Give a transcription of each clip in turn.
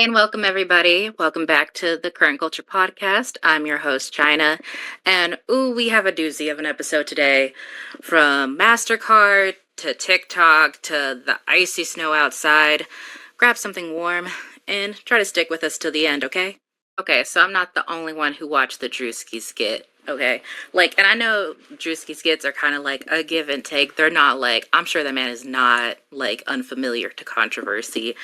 And welcome, everybody. Welcome back to the Current Culture Podcast. I'm your host, China. And we have a doozy of an episode today. From MasterCard to TikTok to the icy snow outside. Grab something warm and try to stick with us till the end, okay? Okay, so I'm not the only one who watched the Druski skit, okay? And I know Druski skits are kind of like a give and take. They're not I'm sure that man is not, unfamiliar to controversy.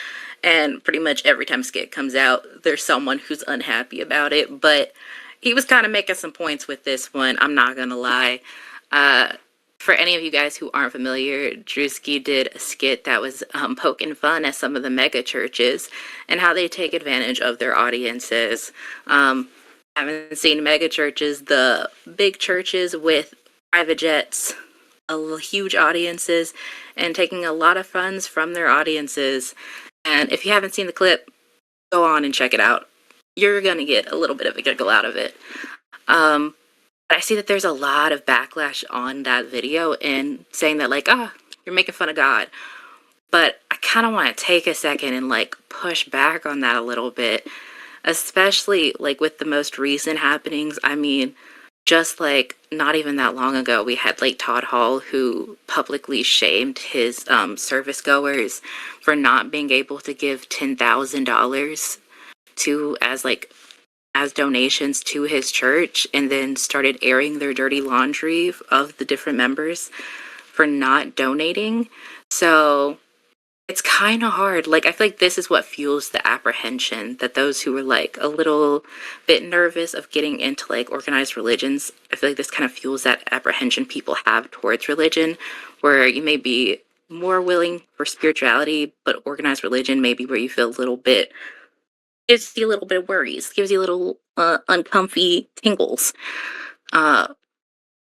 And pretty much every time a skit comes out, there's someone who's unhappy about it. But he was kind of making some points with this one, I'm not gonna lie. Uh, for any of you guys who aren't familiar, Druski did a skit that was poking fun at some of the megachurches and how they take advantage of their audiences. Haven't seen megachurches, the big churches with private jets, huge audiences, and taking a lot of funds from their audiences. And if you haven't seen the clip, go on and check it out. You're gonna get a little bit of a giggle out of it. But I see that there's a lot of backlash on that video and saying that you're making fun of God. But I kind of want to take a second and push back on that a little bit, especially with the most recent happenings. I mean, just not even that long ago, we had Todd Hall, who publicly shamed his service goers for not being able to give $10,000 to as donations to his church, and then started airing their dirty laundry of the different members for not donating. So it's kind of hard. I feel like this is what fuels the apprehension that those who are a little bit nervous of getting into organized religions, I feel like this kind of fuels that apprehension people have towards religion, where you may be more willing for spirituality, but organized religion may be where you feel a little bit, gives you a little bit of worries, gives you a little uncomfy tingles.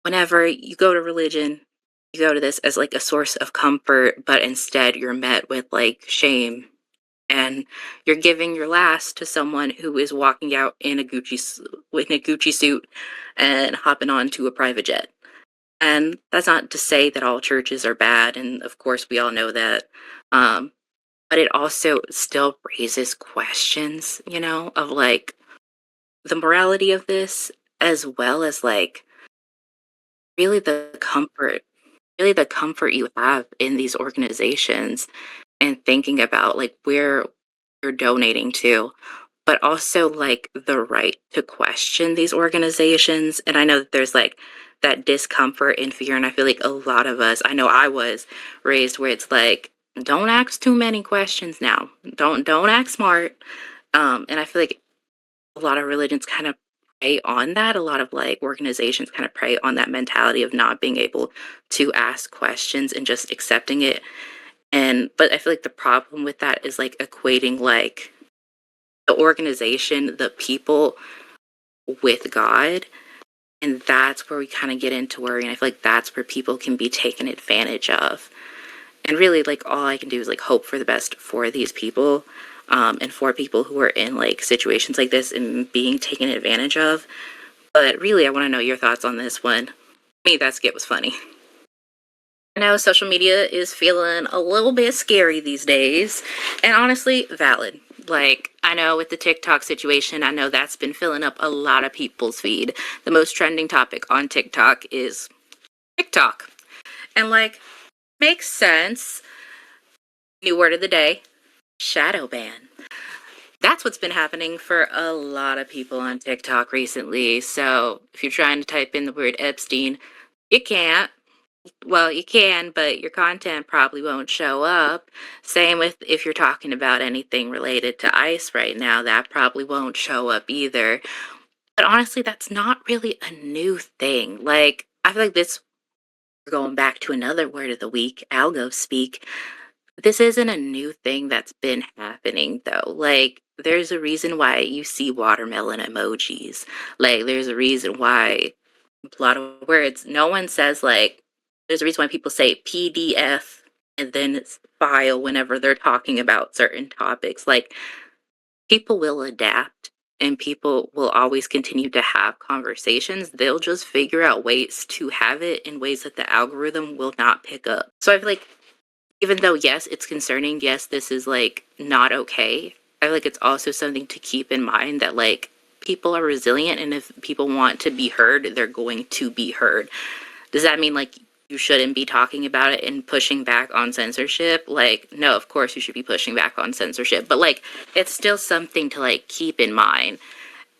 Whenever you go to religion, you go to this as a source of comfort, but instead you're met with shame, and you're giving your last to someone who is walking out in a Gucci suit and hopping onto a private jet. And that's not to say that all churches are bad, and of course we all know that. But it also still raises questions, of the morality of this, as well as really the comfort you have in these organizations, and thinking about where you're donating to, but also the right to question these organizations. And I know that there's that discomfort and fear, and I feel like a lot of us, I know I was raised where it's don't ask too many questions now, don't act smart. And I feel like a lot of religions kind of prey on that. A lot of organizations kind of prey on that mentality of not being able to ask questions and just accepting it. And but I feel like the problem with that is equating the organization, the people, with God. And that's where we kind of get into worry. And I feel like that's where people can be taken advantage of. And really, all I can do is hope for the best for these people, and for people who are in situations like this and being taken advantage of. But really, I want to know your thoughts on this one. To me, that skit was funny. I know social media is feeling a little bit scary these days, and honestly, valid. I know with the TikTok situation, I know that's been filling up a lot of people's feed. The most trending topic on TikTok is TikTok. And makes sense. New word of the day, shadow ban. That's what's been happening for a lot of people on TikTok recently. So if you're trying to type in the word Epstein, you can't. Well, you can, but your content probably won't show up. Same with if you're talking about anything related to ICE right now, that probably won't show up either. But honestly, that's not really a new thing. I feel like this, we're going back to another word of the week, algo speak. This isn't a new thing that's been happening though. There's a reason why you see watermelon emojis. There's a reason why a lot of words, no one says there's a reason why people say PDF and then file whenever they're talking about certain topics. People will adapt, and people will always continue to have conversations. They'll just figure out ways to have it in ways that the algorithm will not pick up. So I feel even though, yes, it's concerning, yes, this is not okay, I feel like it's also something to keep in mind that like people are resilient, and if people want to be heard, they're going to be heard. Does that mean like you shouldn't be talking about it and pushing back on censorship? Like, no, of course you should be pushing back on censorship, but like it's still something to like keep in mind.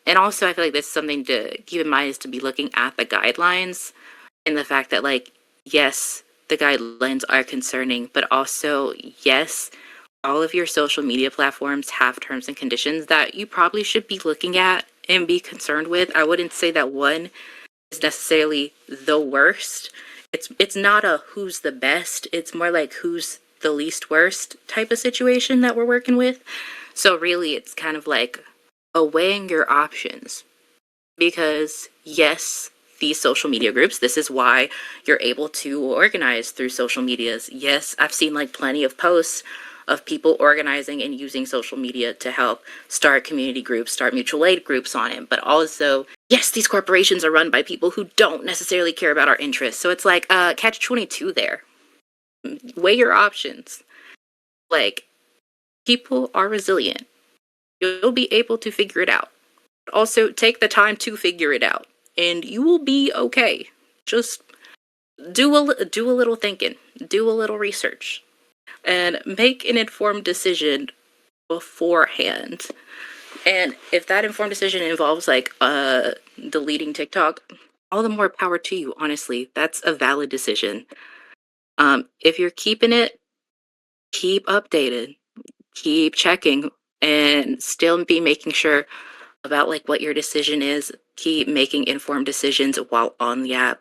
And also I feel like this is something to keep in mind, is to be looking at the guidelines, and the fact that like, yes, the guidelines are concerning, but also yes, all of your social media platforms have terms and conditions that you probably should be looking at and be concerned with. I wouldn't say that one is necessarily the worst. It's not a who's the best. It's more like who's the least worst type of situation that we're working with. So really it's kind of like weighing your options, because yes, these social media groups, this is why you're able to organize through social medias. Yes, I've seen like plenty of posts of people organizing and using social media to help start community groups, start mutual aid groups on it. But also, yes, these corporations are run by people who don't necessarily care about our interests. So it's like catch 22 there. Weigh your options. Like, people are resilient. You'll be able to figure it out. Also, take the time to figure it out, and you will be okay. Just do a little thinking, do a little research, and make an informed decision beforehand. And if that informed decision involves like deleting TikTok, all the more power to you. Honestly, that's a valid decision. If you're keeping it, keep updated, keep checking, and still be making sure about like what your decision is. Keep making informed decisions while on the app.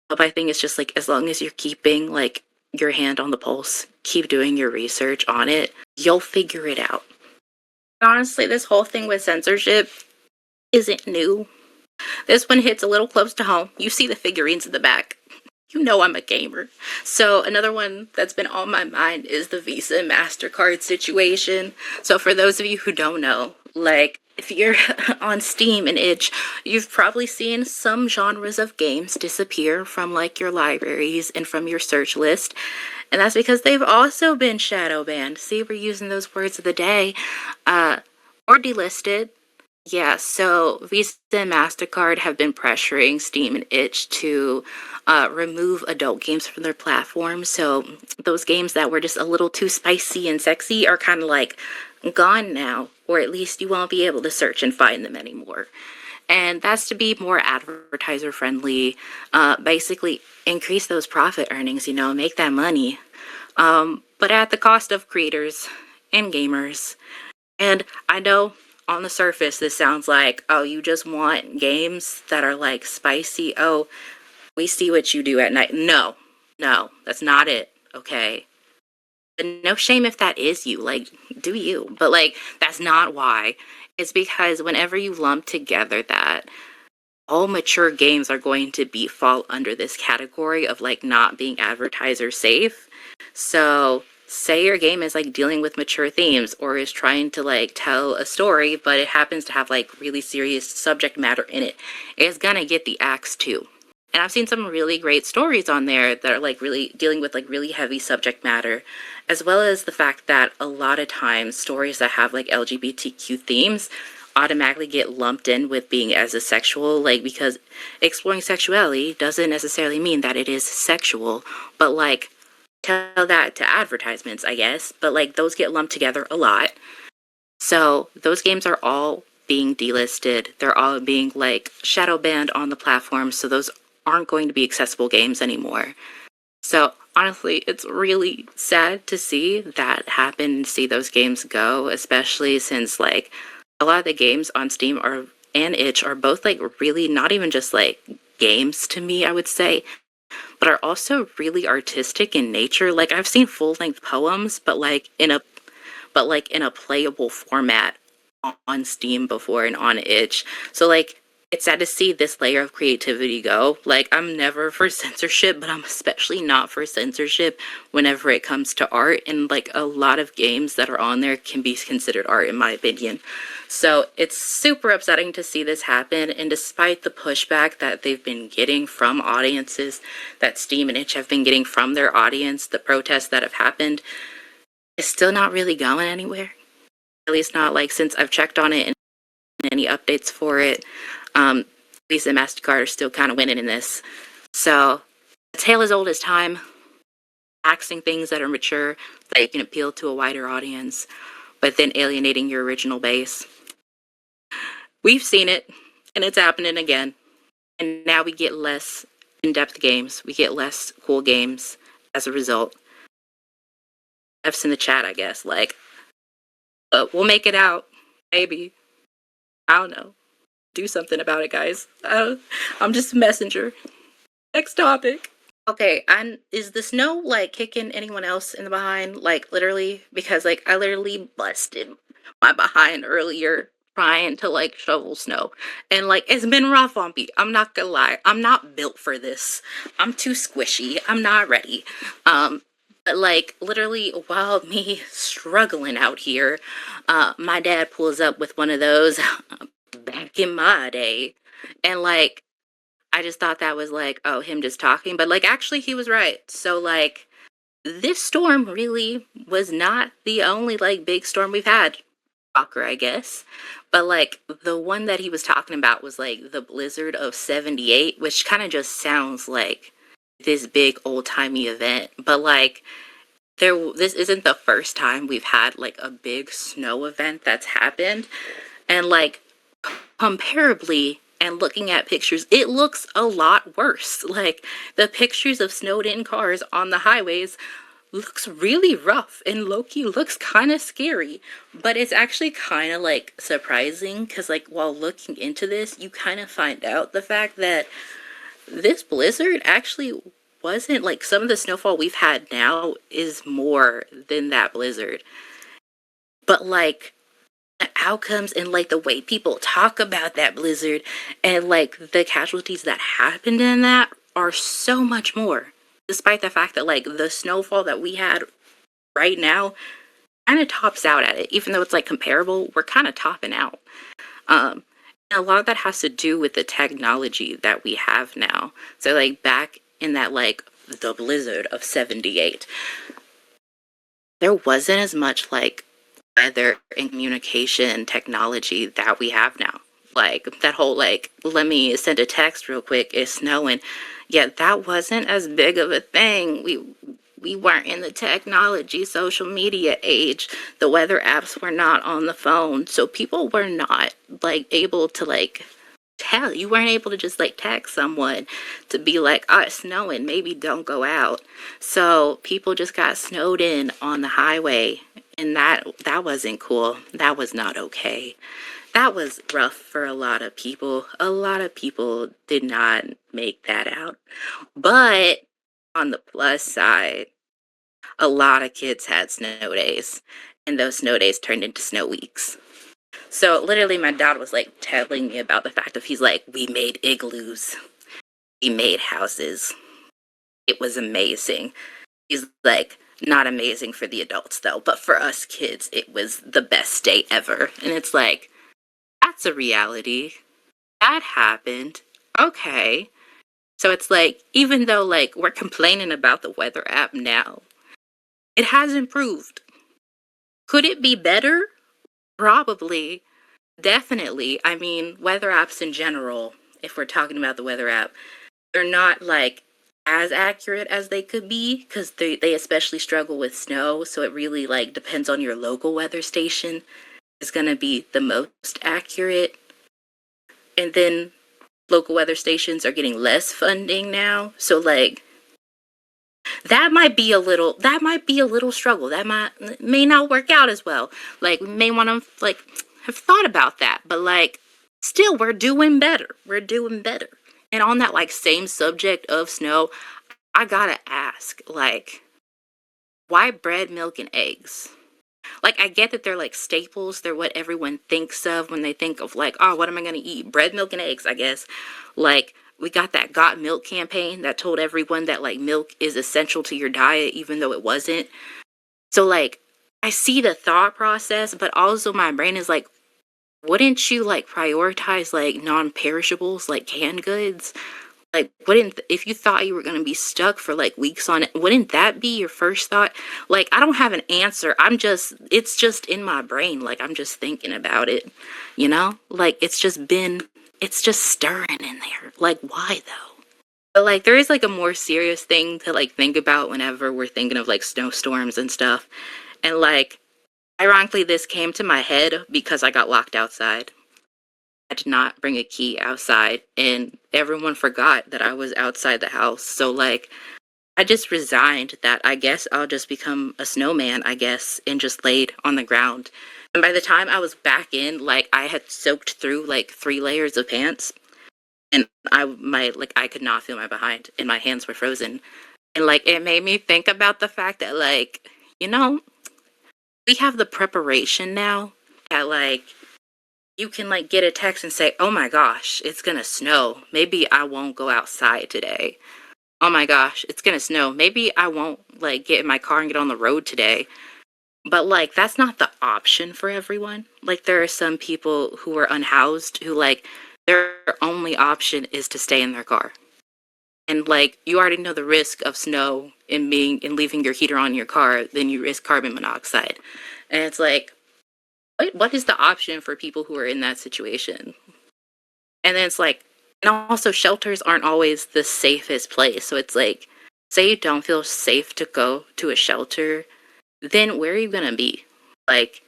But my thing is just like, as long as you're keeping like your hand on the pulse, keep doing your research on it, you'll figure it out. Honestly, this whole thing with censorship isn't new. This one hits a little close to home. You see the figurines in the back. You know I'm a gamer. So another one that's been on my mind is the Visa and MasterCard situation. So for those of you who don't know, like if you're on Steam and itch, you've probably seen some genres of games disappear from like your libraries and from your search list. And that's because they've also been shadow banned. See, we're using those words of the day. Or delisted. Yeah, so Visa and MasterCard have been pressuring Steam and itch to remove adult games from their platform. So those games that were just a little too spicy and sexy are kind of like gone now, or at least you won't be able to search and find them anymore. And that's to be more advertiser friendly, basically increase those profit earnings, make that money, but at the cost of creators and gamers. And I know on the surface this sounds like, oh, you just want games that are like spicy. Oh, we see what you do at night. No, that's not it. Okay. And no shame if that is you. Like, do you? But like, that's not why. It's because whenever you lump together that, all mature games are going to be fall under this category of like not being advertiser safe. So say your game is like dealing with mature themes or is trying to like tell a story, but it happens to have like really serious subject matter in it, it's gonna get the axe too. And I've seen some really great stories on there that are like really dealing with like really heavy subject matter, as well as the fact that a lot of times stories that have like LGBTQ themes automatically get lumped in with being as a sexual, like, because exploring sexuality doesn't necessarily mean that it is sexual, but like tell that to advertisements, I guess, but like those get lumped together a lot. So those games are all being delisted. They're all being like shadow banned on the platform, so those aren't going to be accessible games anymore. So honestly, it's really sad to see that happen, to see those games go, especially since like a lot of the games on Steam are and itch are both like really not even just like games to me, I would say, but are also really artistic in nature. Like I've seen full-length poems, but like in a playable format on Steam before and on itch. So like it's sad to see this layer of creativity go. Like I'm never for censorship, but I'm especially not for censorship whenever it comes to art, and like a lot of games that are on there can be considered art in my opinion. So it's super upsetting to see this happen, and despite the pushback that they've been getting from audiences, that Steam and itch have been getting from their audience, the protests that have happened, it's still not really going anywhere. At least not like since I've checked on it and any updates for it. Visa and MasterCard are still kind of winning in this. So, a tale as old as time, axing things that are mature that you can appeal to a wider audience, but then alienating your original base. We've seen it, and it's happening again. And now we get less in-depth games. We get less cool games as a result. F's in the chat, I guess. Like, we'll make it out. Maybe. I don't know. Do something about it, guys. I'm just a messenger. Next topic. Okay, is the snow like kicking anyone else in the behind? Like literally, because like I literally busted my behind earlier trying to like shovel snow, and like it's been rough on me. I'm not gonna lie, I'm not built for this. I'm too squishy. I'm not ready. But like literally, while me struggling out here, my dad pulls up with one of those back in my day, and like I just thought that was like, oh, him just talking. But like, actually, he was right. So, like, this storm really was not the only like big storm we've had. Shocker, I guess. But like, the one that he was talking about was like the blizzard of 78, which kind of just sounds like this big old timey event. But like, this isn't the first time we've had like a big snow event that's happened. And like, comparably, and looking at pictures, it looks a lot worse. Like, the pictures of snowed-in cars on the highways looks really rough, and low-key looks kind of scary. But it's actually kind of, like, surprising, because, like, while looking into this, you kind of find out the fact that this blizzard actually wasn't, like, some of the snowfall we've had now is more than that blizzard. But, like, the outcomes and like the way people talk about that blizzard and like the casualties that happened in that are so much more, despite the fact that like the snowfall that we had right now kind of tops out at it. Even though it's like comparable, we're kind of topping out. And a lot of that has to do with the technology that we have now. So like back in that like the blizzard of 78, there wasn't as much like weather and communication technology that we have now. Like that whole like, let me send a text real quick, it's snowing. Yeah, that wasn't as big of a thing. We weren't in the technology social media age. The weather apps were not on the phone. So people were not like able to like tell. You weren't able to just like text someone to be like, oh, it's snowing, maybe don't go out. So people just got snowed in on the highway, and that wasn't cool. That was not okay. That was rough for a lot of people. A lot of people did not make that out. But on the plus side, a lot of kids had snow days, and those snow days turned into snow weeks. So literally my dad was like telling me about the fact of he's like, we made igloos. We made houses. It was amazing. He's like, not amazing for the adults though, but for us kids, it was the best day ever. And it's like, that's a reality. That happened. Okay. So it's like, even though like we're complaining about the weather app now, it has improved. Could it be better? Probably. Definitely. I mean, weather apps in general, if we're talking about the weather app, they're not like as accurate as they could be because they especially struggle with snow. So it really like depends on your local weather station is going to be the most accurate. And then local weather stations are getting less funding now. So like that might be a little struggle. That may not work out as well. Like we may want to like have thought about that, but like still we're doing better. We're doing better. And on that like same subject of snow, I gotta ask, like, why bread, milk, and eggs? Like, I get that they're like staples. They're what everyone thinks of when they think of like, oh, what am I gonna eat? Bread, milk, and eggs, I guess. Like, we got that Got Milk campaign that told everyone that like milk is essential to your diet, even though it wasn't. So like, I see the thought process, but also my brain is like, wouldn't you like prioritize like non-perishables like canned goods? Like, wouldn't if you thought you were gonna be stuck for, like, weeks on it, wouldn't that be your first thought? Like, I don't have an answer, it's just in my brain, like, I'm just thinking about it, you know? Like, it's just stirring in there, like, why, though? But, like, there is, like, a more serious thing to, like, think about whenever we're thinking of, like, snowstorms and stuff, and, like, ironically, this came to my head because I got locked outside. I did not bring a key outside, and everyone forgot that I was outside the house. So, like, I just resigned that I guess I'll just become a snowman, I guess, and just laid on the ground. And by the time I was back in, like, I had soaked through like 3 layers of pants, and I could not feel my behind, and my hands were frozen. And like, it made me think about the fact that, like, you know, we have the preparation now that, like, you can like get a text and say, "Oh my gosh, it's gonna snow. Maybe I won't go outside today. Oh my gosh, it's gonna snow. Maybe I won't like get in my car and get on the road today." But like that's not the option for everyone. Like there are some people who are unhoused who like their only option is to stay in their car. And like you already know the risk of snow and being and leaving your heater on in your car, then you risk carbon monoxide. And it's like what is the option for people who are in that situation? And then it's like, and also shelters aren't always the safest place. So it's like, say you don't feel safe to go to a shelter, then where are you gonna be? Like,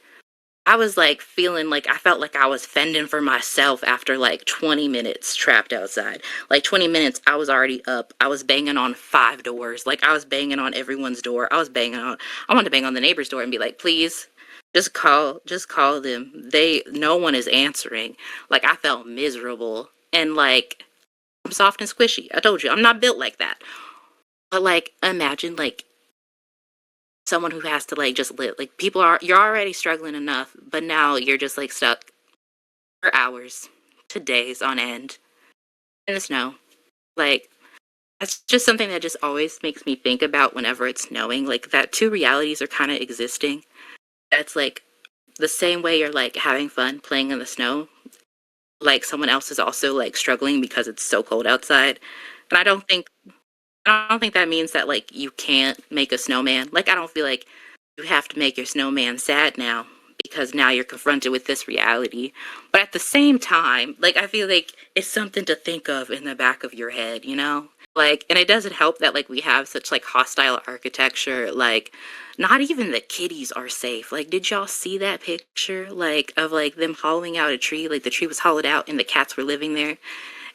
I was like feeling like I felt like I was fending for myself after like 20 minutes trapped outside. Like 20 minutes, I was already up. I was banging on 5 doors. Like I was banging on everyone's door. I wanted to bang on the neighbor's door and be like, please, just call them. No one is answering. Like I felt miserable. And like, I'm soft and squishy. I told you, I'm not built like that. But like, imagine like someone who has to like just live like you're already struggling enough, but now you're just like stuck for hours to days on end in the snow. Like that's just something that just always makes me think about whenever it's snowing. Like that two realities are kind of existing. That's like the same way you're like having fun playing in the snow. Like someone else is also like struggling because it's so cold outside. And I don't think that means that like you can't make a snowman. Like I don't feel like you have to make your snowman sad now because now you're confronted with this reality. But at the same time, like I feel like it's something to think of in the back of your head, you know? Like and it doesn't help that like we have such like hostile architecture, like not even the kitties are safe. Like did y'all see that picture like of like them hollowing out a tree? Like the tree was hollowed out and the cats were living there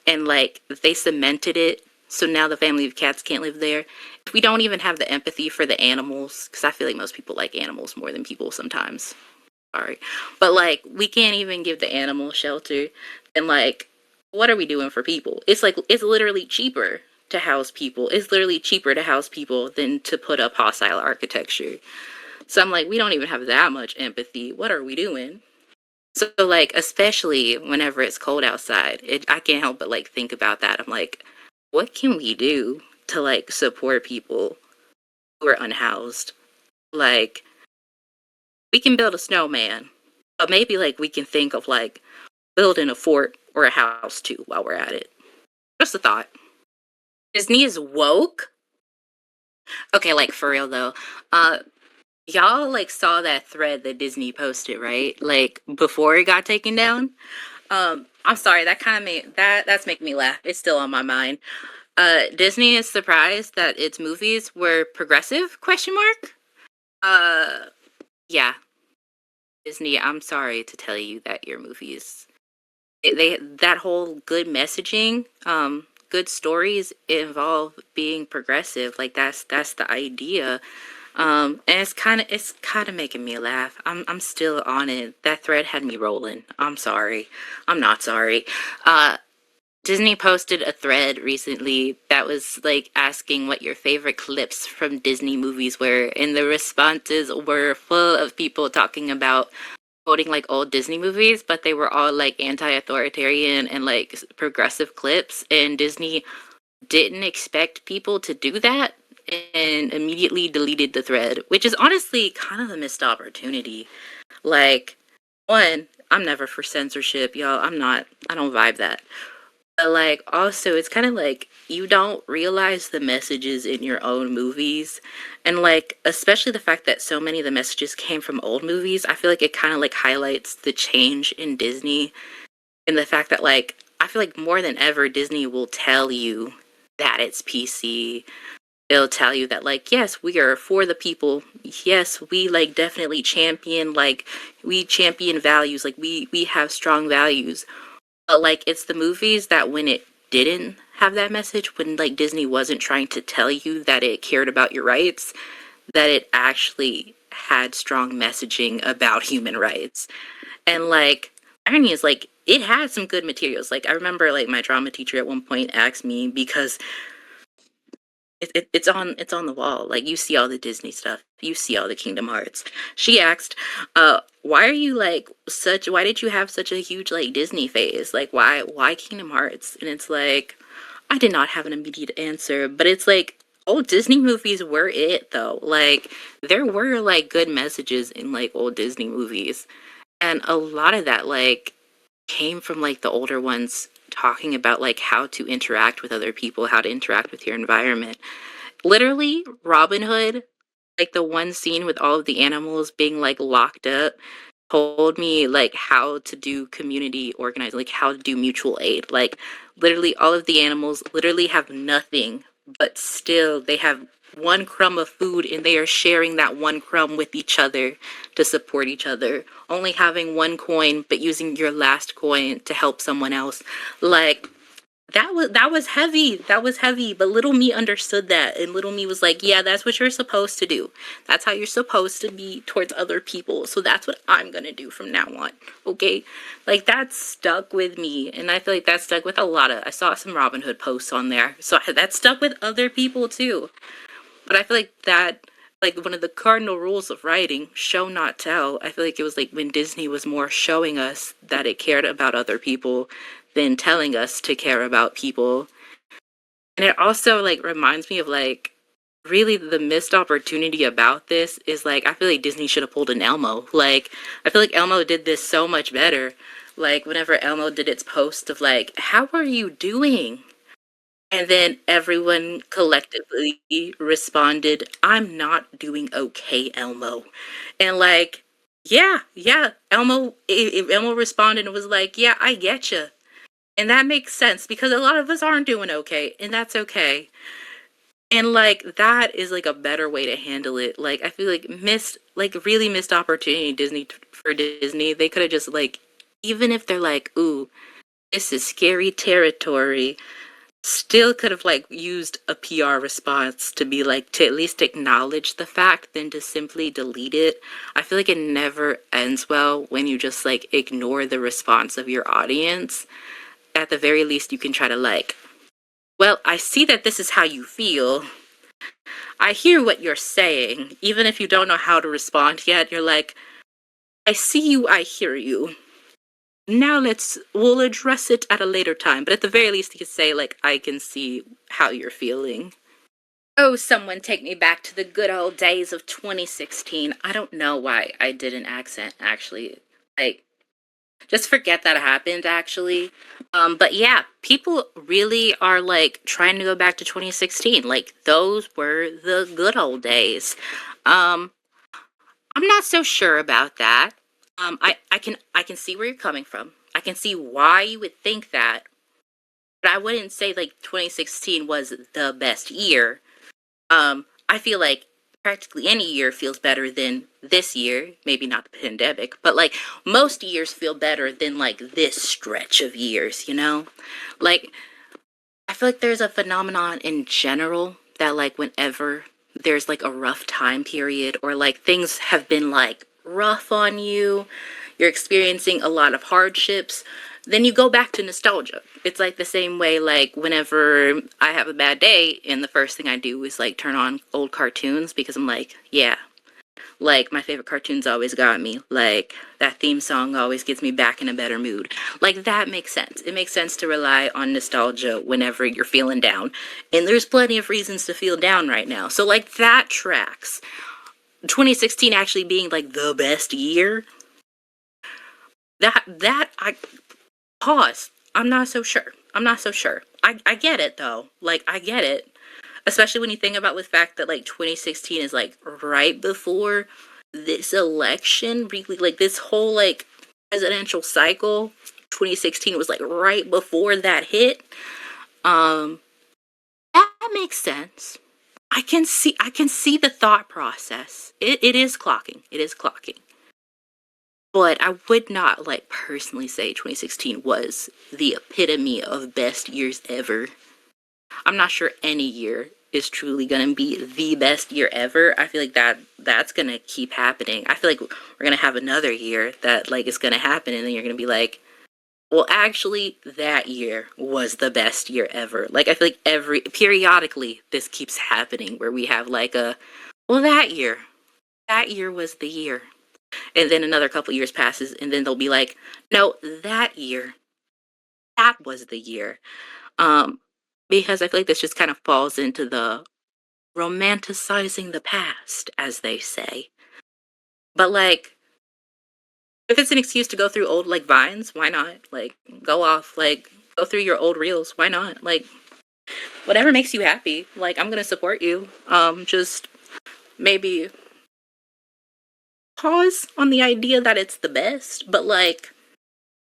and like they cemented it so now the family of cats can't live there. We don't even have the empathy for the animals because I feel like most people like animals more than people sometimes. Sorry, but like we can't even give the animal shelter. And like, what are we doing for people? It's like it's literally cheaper to house people. It's literally cheaper to house people than to put up hostile architecture. So I'm like, we don't even have that much empathy. What are we doing? So like, especially whenever it's cold outside, I can't help but like think about that. I'm like, what can we do to like support people who are unhoused? Like, we can build a snowman, but maybe like we can think of like building a fort or a house too while we're at it. Just a thought. Disney is woke. Okay, like for real though. Uh, y'all like saw that thread that Disney posted, right? Like before it got taken down. I'm sorry, that kind of made that's making me laugh. It's still on my mind. Disney is surprised that its movies were progressive? Question mark. Uh, yeah, Disney. I'm sorry to tell you that your movies, they that whole good messaging, good stories involve being progressive. Like that's the idea. And it's kind of making me laugh. I'm still on it. That thread had me rolling. I'm sorry. I'm not sorry. Uh, Disney posted a thread recently that was like asking what your favorite clips from Disney movies were, and the responses were full of people talking about quoting like old Disney movies, but they were all like anti-authoritarian and like progressive clips, and Disney didn't expect people to do that and immediately deleted the thread, which is honestly kind of a missed opportunity. Like, one, I'm never for censorship, y'all. I don't vibe that. But like also it's kind of like you don't realize the messages in your own movies, and like especially the fact that so many of the messages came from old movies. I feel like it kind of like highlights the change in Disney, and the fact that like I feel like more than ever Disney will tell you that it's PC. It'll tell you that like yes, we are for the people. Yes, we like definitely champion like we champion values. Like we have strong values. But like it's the movies that when it didn't have that message, when like Disney wasn't trying to tell you that it cared about your rights, that it actually had strong messaging about human rights. And like irony is like it had some good materials. Like I remember like my drama teacher at one point asked me because it's on the wall. Like you see all the Disney stuff, you see all the Kingdom Hearts. She asked, why are you like such? Why did you have such a huge like Disney phase? Like why Kingdom Hearts? And it's like I did not have an immediate answer, but it's like old Disney movies were it though. Like there were like good messages in like old Disney movies, and a lot of that like came from like the older ones talking about like how to interact with other people, how to interact with your environment. Literally, Robin Hood, like the one scene with all of the animals being like locked up, told me like how to do community organizing, like how to do mutual aid. Like literally all of the animals literally have nothing, but still they have one crumb of food and they are sharing that one crumb with each other to support each other. Only having one coin, but using your last coin to help someone else. Like that was heavy. That was heavy. But little me understood that, and little me was like, "Yeah, that's what you're supposed to do. That's how you're supposed to be towards other people. So that's what I'm gonna do from now on." Okay, like that stuck with me, and I feel like that stuck with a lot of. I saw some Robin Hood posts on there, so that stuck with other people too. But I feel like that, like one of the cardinal rules of writing, show not tell. I feel like it was like when Disney was more showing us that it cared about other people than telling us to care about people. And it also like reminds me of like really the missed opportunity about this is like I feel like Disney should have pulled an Elmo. Like I feel like Elmo did this so much better. Like whenever Elmo did its post of like, "How are you doing?" And then everyone collectively responded, "I'm not doing okay, Elmo." And like, yeah, yeah, Elmo responded and was like, "Yeah, I get you." And that makes sense because a lot of us aren't doing okay, and that's okay. And like that is like a better way to handle it. Like I feel like really missed opportunity for Disney. They could have just like even if they're like, "Ooh, this is scary territory." Still could have like used a PR response to be like to at least acknowledge the fact than to simply delete it. I feel like it never ends well when you just like ignore the response of your audience. At the very least you can try to like, well, I see that this is how you feel. I hear what you're saying. Even if you don't know how to respond yet, you're like, I see you, I hear you. Now we'll address it at a later time. But at the very least, you could say, like, I can see how you're feeling. Oh, someone take me back to the good old days of 2016. I don't know why I did an accent, actually. Like, just forget that happened, actually. But yeah, people really are, like, trying to go back to 2016. Like, those were the good old days. Um, I'm not so sure about that. I can see where you're coming from. I can see why you would think that, but I wouldn't say like 2016 was the best year. I feel like practically any year feels better than this year. Maybe not the pandemic, but like most years feel better than like this stretch of years. Like I feel like there's a phenomenon in general that like whenever there's like a rough time period or like things have been like rough on you, you're experiencing a lot of hardships, then you go back to nostalgia. It's like the same way like whenever I have a bad day and the first thing I do is like turn on old cartoons because I'm like, yeah, like, my favorite cartoons always got me. Like, that theme song always gets me back in a better mood. Like, that makes sense. It makes sense to rely on nostalgia whenever you're feeling down. And there's plenty of reasons to feel down right now. So, like, that tracks. 2016 actually being, like, the best year, I pause. I'm not so sure. I'm not so sure. I get it though. Like, I get it. Especially when you think about the fact that like 2016 is like right before this election, really like this whole like presidential cycle. 2016 was like right before that hit. Um that makes sense. I can see the thought process. It is clocking. It is clocking. But I would not like personally say 2016 was the epitome of best years ever. I'm not sure any year is truly gonna be the best year ever. I feel like that's gonna keep happening. I feel like we're gonna have another year that like is gonna happen, and then you're gonna be like, well, actually, that year was the best year ever. Like I feel like every periodically this keeps happening where we have like a, well, that year was the year, and then another couple years passes, and then they'll be like, no, that year, that was the year. Um, because I feel like this just kind of falls into the romanticizing the past, as they say. But like, if it's an excuse to go through old like vines, why not? Like, go off, like, go through your old reels. Why not? Like, whatever makes you happy. Like, I'm gonna support you. Just maybe pause on the idea that it's the best, but like,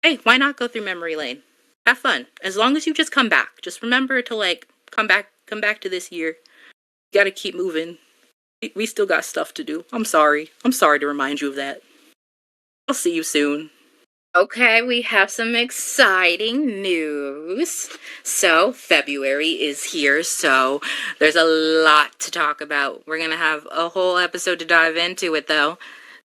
hey, why not go through memory lane? Have fun. As long as you just come back. Just remember to like come back to this year. You gotta keep moving. We still got stuff to do. I'm sorry. I'm sorry to remind you of that. I'll see you soon. Okay, we have some exciting news. So, February is here, so there's a lot to talk about. We're going to have a whole episode to dive into it, though.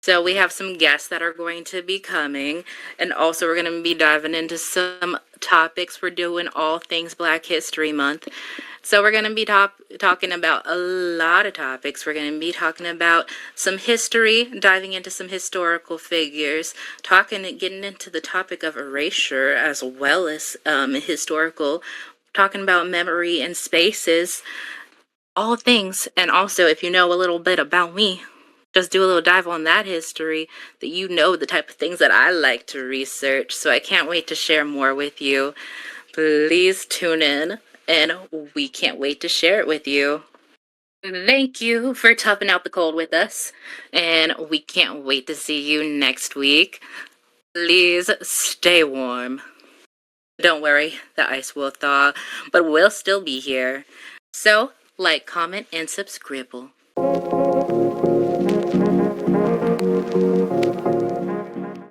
So, we have some guests that are going to be coming, and also we're going to be diving into some topics. We're doing all things Black History Month. So we're going to be talking about a lot of topics. We're going to be talking about some history, diving into some historical figures, getting into the topic of erasure as well as historical, talking about memory and spaces, all things. And also, if you know a little bit about me, just do a little dive on that history, that you know the type of things that I like to research. So I can't wait to share more with you. Please tune in, and we can't wait to share it with you. Thank you for toughing out the cold with us, and we can't wait to see you next week. Please stay warm. Don't worry, the ice will thaw, but we'll still be here. So, like, comment, and subscribe.